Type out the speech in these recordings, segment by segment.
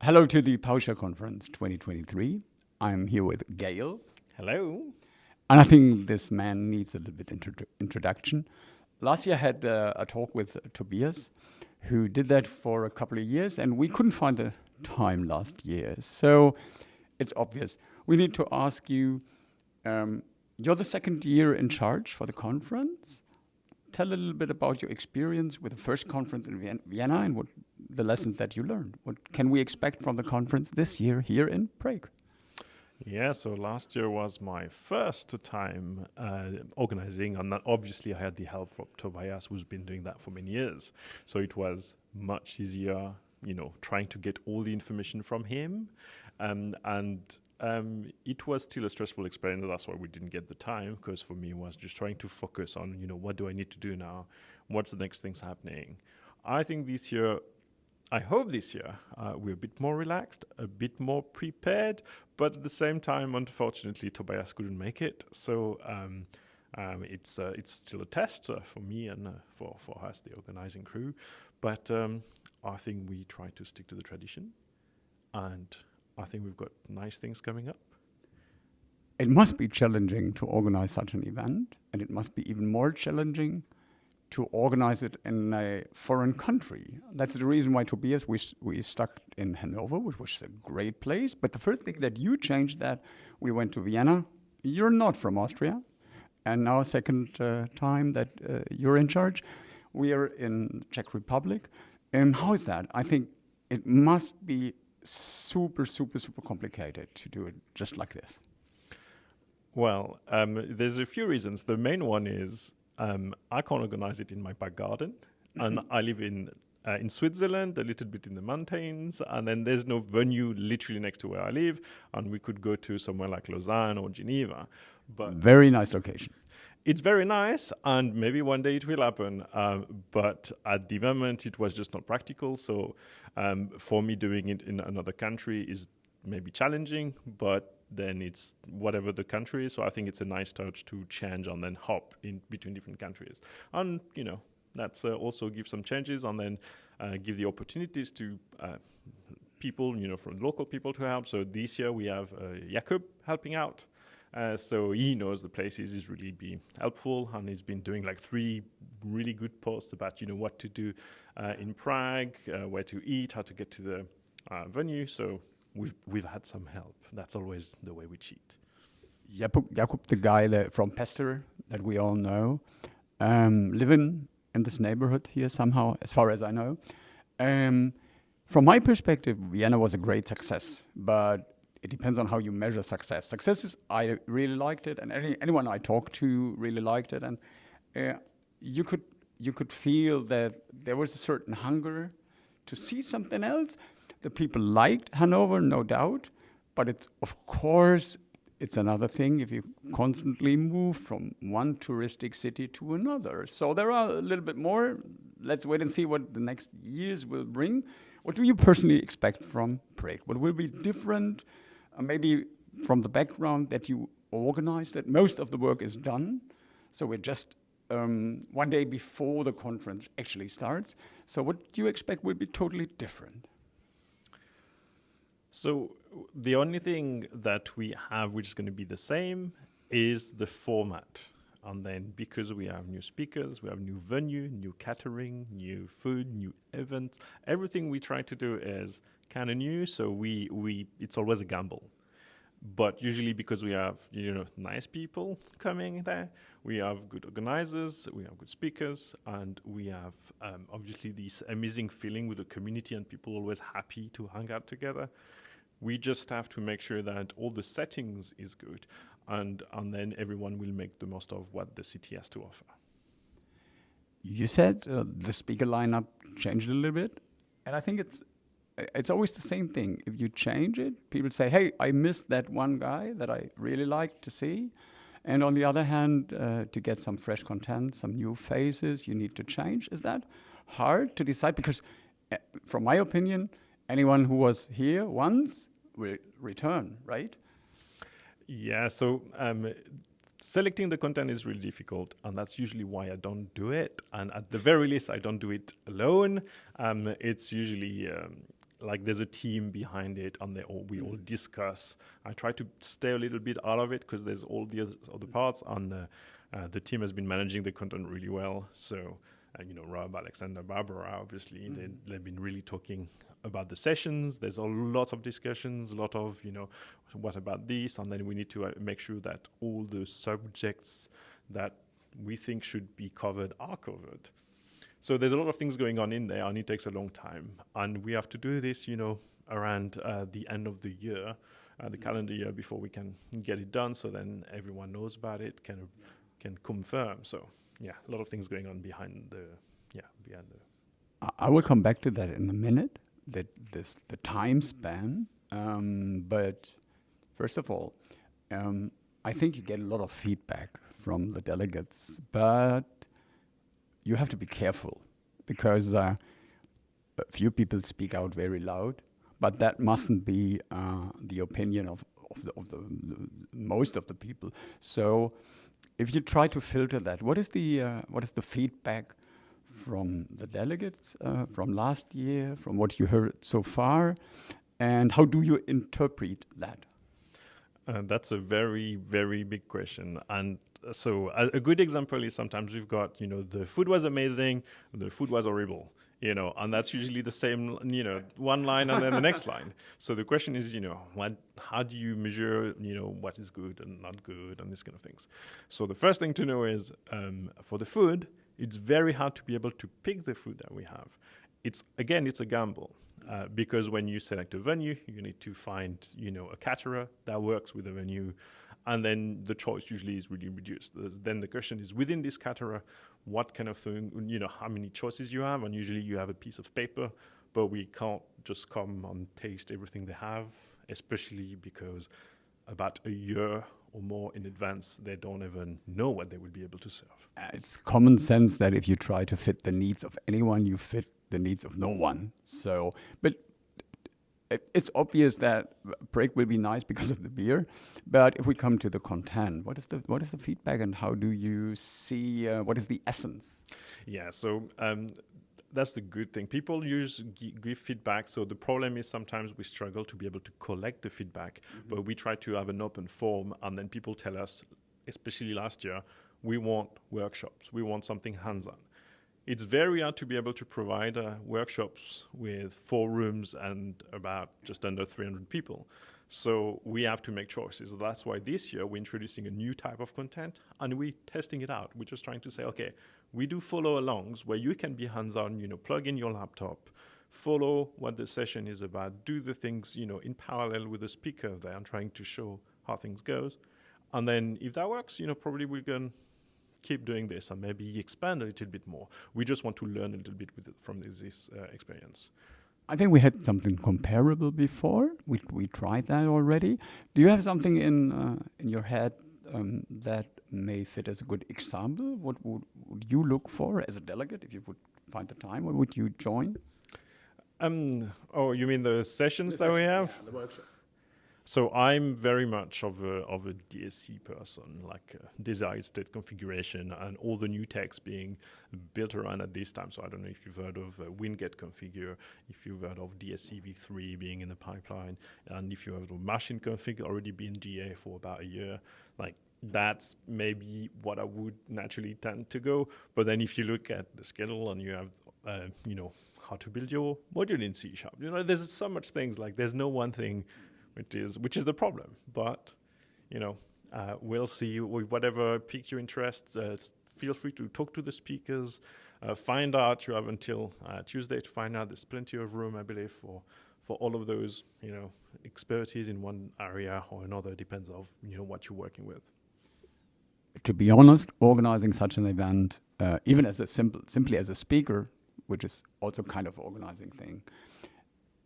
Hello to the PoweShell Conference 2023. I'm here with Gael. Hello. And I think this man needs a little bit introduction. Last year I had a talk with Tobias, who did that for a couple of years, and we couldn't find the time last year. So it's obvious. We need to ask you, you're the second year in charge for the conference. Tell a little bit about your experience with the first conference in Vienna and what the lessons that you learned. What can we expect from the conference this year here in Prague? Yeah, so last year was my first time organizing, and obviously I had the help from Tobias, who's been doing that for many years. So it was much easier, trying to get all the information from him. It was still a stressful experience. That's why we didn't get the time, because for me it was just trying to focus on, what do I need to do now? What's the next thing's happening? I think I hope this year we're a bit more relaxed, a bit more prepared, but at the same time, unfortunately, Tobias couldn't make it. So it's still a test for me and for us, the organizing crew. But I think we try to stick to the tradition, and I think we've got nice things coming up. It must be challenging to organize such an event, and it must be even more challenging to organize it in a foreign country. That's the reason why, Tobias, we stuck in Hanover, which was a great place. But the first thing that you changed, that we went to Vienna. You're not from Austria. And now second time that you're in charge. We are in Czech Republic. How is that? I think it must be super, super, super complicated to do it just like this. Well, there's a few reasons. The main one is I can't organize it in my back garden, and I live in Switzerland, a little bit in the mountains, and then there's no venue literally next to where I live, and we could go to somewhere like Lausanne or Geneva. But very nice locations. It's very nice, and maybe one day it will happen, but at the moment it was just not practical. So for me, doing it in another country is maybe challenging, but then it's whatever the country is. So I think it's a nice touch to change and then hop in between different countries. And, that's also give some changes and then give the opportunities to people, from local people to help. So this year we have Jakob helping out. So he knows the places, he's really been helpful, and he's been doing like 3 really good posts about, what to do in Prague, where to eat, how to get to the venue. So we've had some help. That's always the way we cheat. Jakob, the guy from Pester that we all know, living in this neighborhood here somehow, as far as I know. From my perspective, Vienna was a great success, but it depends on how you measure success. Success is, I really liked it, and anyone I talked to really liked it, and you could feel that there was a certain hunger to see something else. The people liked Hanover, no doubt, but it's another thing if you constantly move from one touristic city to another. So there are a little bit more. Let's wait and see what the next years will bring. What do you personally expect from Prague? What will be different, maybe from the background that you organized, that most of the work is done? So we're just one day before the conference actually starts. So what do you expect will be totally different? So the only thing that we have which is going to be the same is the format. And then because we have new speakers, we have new venue, new catering, new food, new events, everything we try to do is kind of new. So it's always a gamble. But usually because we have, nice people coming there, we have good organizers, we have good speakers, and we have obviously this amazing feeling with the community and people always happy to hang out together. We just have to make sure that all the settings is good, and then everyone will make the most of what the city has to offer. You said the speaker lineup changed a little bit, and I think it's always the same thing. If you change it, people say, hey, I missed that one guy that I really like to see. And on the other hand, to get some fresh content, some new faces, you need to change. Is that hard to decide? Because from my opinion, anyone who was here once will return, right? Yeah, so selecting the content is really difficult, and that's usually why I don't do it. And at the very least, I don't do it alone. It's usually like there's a team behind it, and we all discuss. I try to stay a little bit out of it because there's all the other parts, and the team has been managing the content really well. So, Rob, Alexander, Barbara, obviously, they've been really talking about the sessions. There's a lot of discussions, a lot of, what about this? And then we need to make sure that all the subjects that we think should be covered are covered. So there's a lot of things going on in there, and it takes a long time. And we have to do this, around the end of the year, the calendar year, before we can get it done. So then everyone knows about it, can confirm. So yeah, a lot of things going on behind the. I will come back to that in a minute. The time span, but first of all, I think you get a lot of feedback from the delegates, but you have to be careful because a few people speak out very loud, but that mustn't be the opinion of the most of the people. So if you try to filter that, what is the feedback from the delegates from last year, from what you heard so far, and how do you interpret that? That's a very, very big question. And so a good example is sometimes we've got, the food was amazing, the food was horrible, and that's usually the same, one line and then the next line. So the question is, how do you measure, what is good and not good and these kind of things. So the first thing to know is for the food, it's very hard to be able to pick the food that we have. It's a gamble. Because when you select a venue, you need to find, a caterer that works with the venue, and then the choice usually is really reduced. Then the question is, within this caterer, what kind of thing, how many choices you have, and usually you have a piece of paper, but we can't just come and taste everything they have, especially because about a year or more in advance, they don't even know what they will be able to serve. It's common sense that if you try to fit the needs of anyone, you fit the needs of no one. So, but it's obvious that Prague will be nice because of the beer. But if we come to the content, what is the feedback, and how do you see what is the essence? Yeah, so that's the good thing. People give feedback. So the problem is sometimes we struggle to be able to collect the feedback, but we try to have an open form, and then people tell us, especially last year, we want workshops. We want something hands-on. It's very hard to be able to provide workshops with 4 rooms and about just under 300 people. So we have to make choices. That's why this year we're introducing a new type of content, and we're testing it out. We're just trying to say, okay, we do follow-alongs where you can be hands-on, plug in your laptop, follow what the session is about, do the things, in parallel with the speaker there, and trying to show how things goes. And then if that works, probably we're going to keep doing this and maybe expand a little bit more. We just want to learn a little bit from this experience. I think we had something comparable before. We tried that already. Do you have something in your head that may fit as a good example? What would you look for as a delegate if you would find the time? Or would you join? Oh, you mean the sessions that we have? Yeah, the workshop. So I'm very much of a DSC person, like desired state configuration and all the new techs being built around at this time. So I don't know if you've heard of WinGet configure, if you've heard of DSC v3 being in the pipeline, and if you have the machine config already been GA for about a year, like that's maybe what I would naturally tend to go. But then if you look at the schedule and you have, how to build your module in C#, there's so much things, like there's no one thing which is the problem. But, we'll see. Whatever piques your interest, feel free to talk to the speakers, find out. You have until Tuesday to find out. There's plenty of room, I believe, for all of those, expertise in one area or another. Depends on, what you're working with. To be honest, organizing such an event, even as simply as a speaker, which is also kind of organizing thing,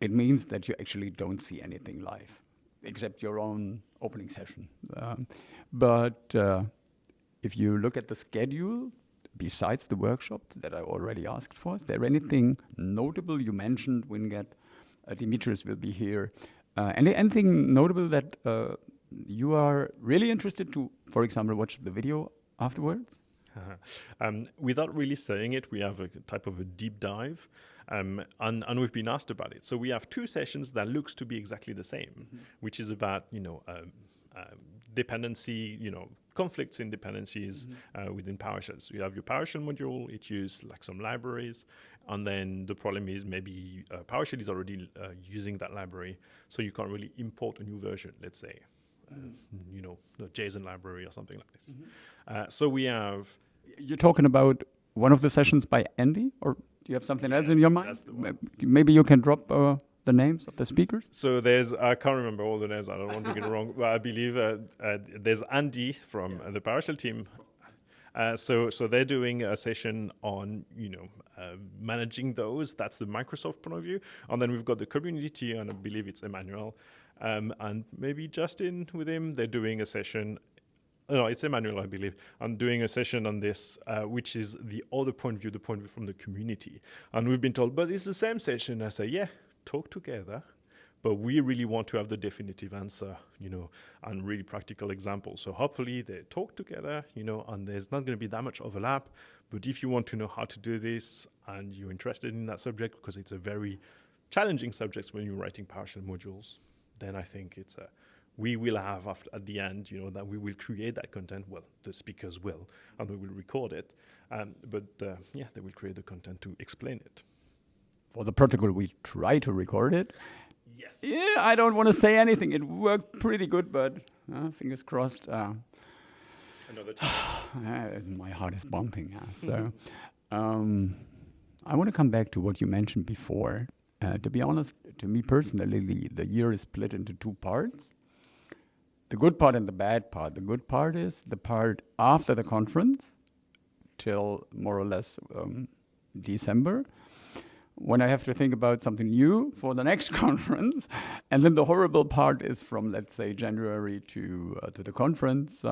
it means that you actually don't see anything live, except your own opening session. But if you look at the schedule, besides the workshops that I already asked for, is there anything notable? You mentioned WinGet, Dimitris will be here. Anything notable that you are really interested to, for example, watch the video afterwards? Without really saying it, we have a type of a deep dive. And we've been asked about it. So we have 2 sessions that looks to be exactly the same, which is about, dependency, conflicts in dependencies within PowerShell. So you have your PowerShell module, it uses like some libraries, and then the problem is maybe PowerShell is already using that library, so you can't really import a new version, let's say, the JSON library or something like this. So we have... You're talking about one of the sessions by Andy, or do you have something else in your mind? That's the one. Maybe you can drop the names of the speakers? So I can't remember all the names, I don't want to get it wrong, but I believe there's Andy from the PowerShell team. So they're doing a session on, managing those. That's the Microsoft point of view. And then we've got the community, and I believe it's Emmanuel. And maybe Justin with him, they're doing a session. No, it's Emmanuel, I believe. I'm doing a session on this, which is the other point of view, the point of view from the community. And we've been told, but it's the same session. I say, yeah, talk together, but we really want to have the definitive answer, and really practical examples. So hopefully they talk together, and there's not going to be that much overlap. But if you want to know how to do this and you're interested in that subject, because it's a very challenging subject when you're writing PowerShell modules, then I think we will have at the end, that we will create that content. Well, the speakers will, and we will record it. But they will create the content to explain it. For the protocol, we try to record it. Yes. Yeah, I don't want to say anything. It worked pretty good, but fingers crossed. Another time. My heart is bumping. So I want to come back to what you mentioned before. To be honest, to me personally, the year is split into 2 parts. The good part and the bad part. The good part is the part after the conference till more or less December, when I have to think about something new for the next conference. And then the horrible part is from, let's say, January to the conference,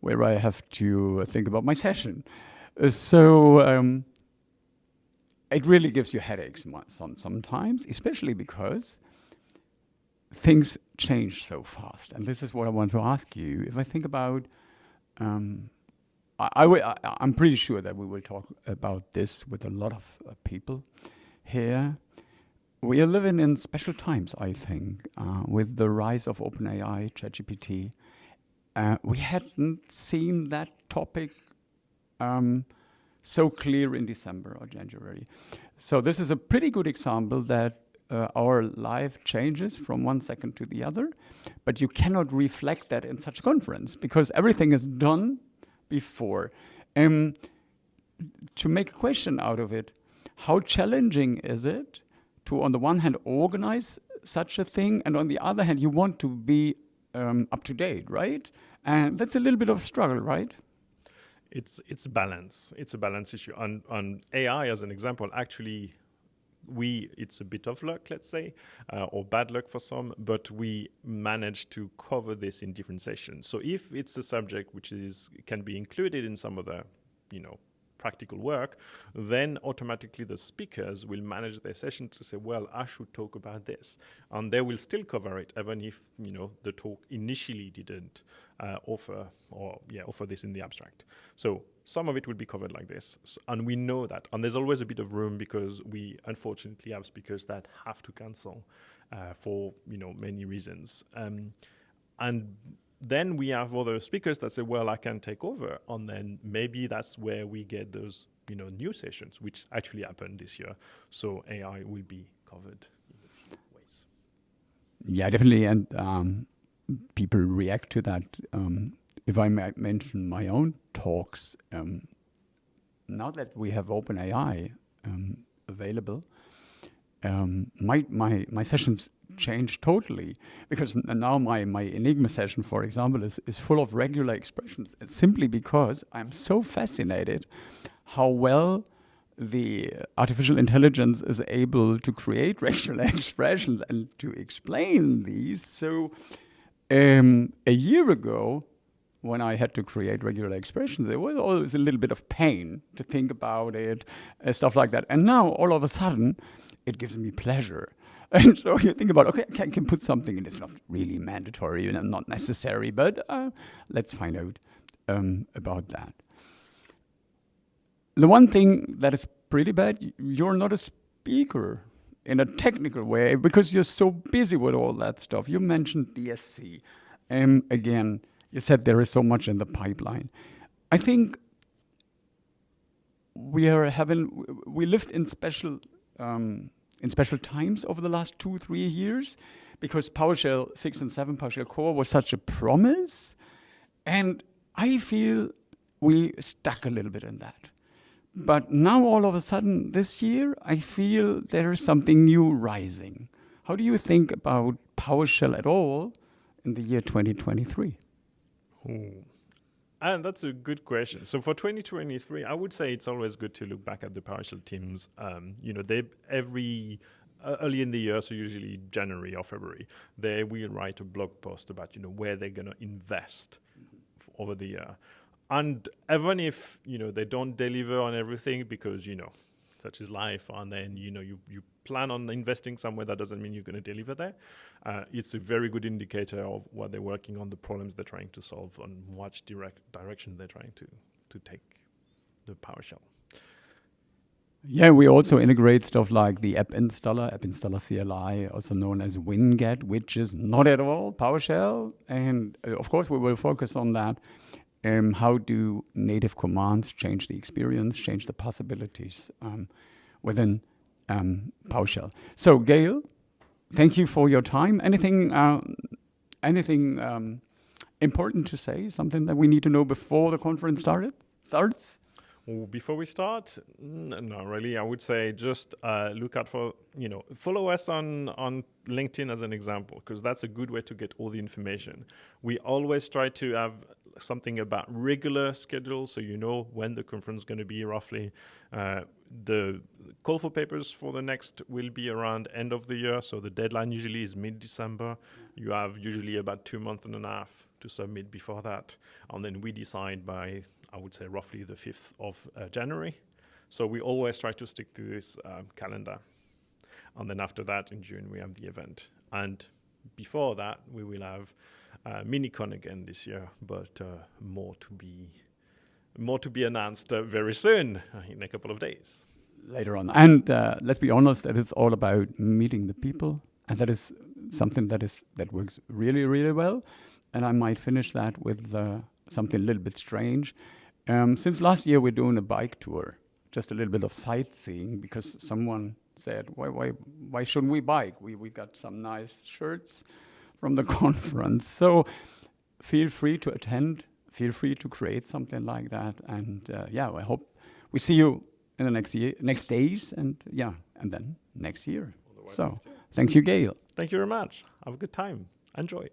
where I have to think about my session. So it really gives you headaches sometimes, especially because things change so fast. And this is what I want to ask you. If I think about, I'm pretty sure that we will talk about this with a lot of people here. We are living in special times, I think, with the rise of OpenAI, ChatGPT. We hadn't seen that topic so clear in December or January. So this is a pretty good example that our life changes from one second to the other, but you cannot reflect that in such a conference because everything is done before. To make a question out of it, how challenging is it to, on the one hand, organize such a thing, and on the other hand, you want to be up to date, right? And that's a little bit of a struggle, right? It's a balance. It's a balance issue. On AI, as an example, actually, it's a bit of luck, let's say, or bad luck for some, but we managed to cover this in different sessions. So if it's a subject which can be included in some of the, practical work, then automatically the speakers will manage their session to say, well, I should talk about this. And they will still cover it, even if, the talk initially didn't offer this in the abstract. So some of it will be covered like this. And we know that. And there's always a bit of room because we unfortunately have speakers that have to cancel for, many reasons. And then we have other speakers that say, well, I can take over. And then maybe that's where we get those, new sessions, which actually happened this year. So AI will be covered in a few ways. Yeah, definitely. And people react to that. If I might mention my own talks, now that we have OpenAI available, my sessions change totally, because now my Enigma session, for example, is full of regular expressions, simply because I'm so fascinated how well the artificial intelligence is able to create regular expressions and to explain these. So a year ago, when I had to create regular expressions, there was always a little bit of pain to think about it, stuff like that. And now, all of a sudden, it gives me pleasure. And so you think about, okay, I can put something in. It's not really mandatory and not necessary, but let's find out about that. The one thing that is pretty bad, you're not a speaker in a technical way, because you're so busy with all that stuff. You mentioned DSC. Again, you said there is so much in the pipeline. I think we lived in special times over the last 2-3 years, because PowerShell 6 and 7, PowerShell Core was such a promise, and I feel we stuck a little bit in that. But now all of a sudden this year, I feel there is something new rising. How do you think about PowerShell at all in the year 2023? And that's a good question. So for 2023, I would say it's always good to look back at the PowerShell teams. They early in the year, so usually January or February, they will write a blog post about where they're going to invest over the year. And even if they don't deliver on everything, because such is life, and then you plan on investing somewhere, that doesn't mean you're going to deliver there. It's a very good indicator of what they're working on, the problems they're trying to solve, and what direction they're trying to take the PowerShell. Yeah, we also integrate stuff like the app installer CLI, also known as Winget, which is not at all PowerShell. And of course, we will focus on that. How do native commands change the experience, change the possibilities within PowerShell? So, Gael, thank you for your time. Anything important to say? Something that we need to know before the conference starts? Well, before we start, no, really. I would say just look out for, follow us on LinkedIn as an example, because that's a good way to get all the information. We always try to have something about regular schedule, so when the conference is going to be roughly. The call for papers for the next will be around end of the year, so the deadline usually is mid-December. You have usually about 2.5 months to submit before that, and then we decide by, I would say, roughly the 5th of January. So we always try to stick to this calendar. And then after that, in June, we have the event. And before that, we will have Minicon again this year, but more to be announced very soon, in a couple of days. Later on. And let's be honest, that is all about meeting the people. And that is something that works really, really well. And I might finish that with something a little bit strange. Since last year, we're doing a bike tour, just a little bit of sightseeing, because someone said, why shouldn't we bike? We got some nice shirts from the conference. So feel free to attend, feel free to create something like that. And I hope we see you in the next days, and then next year. So thank you, Gael. Thank you very much. Have a good time. Enjoy.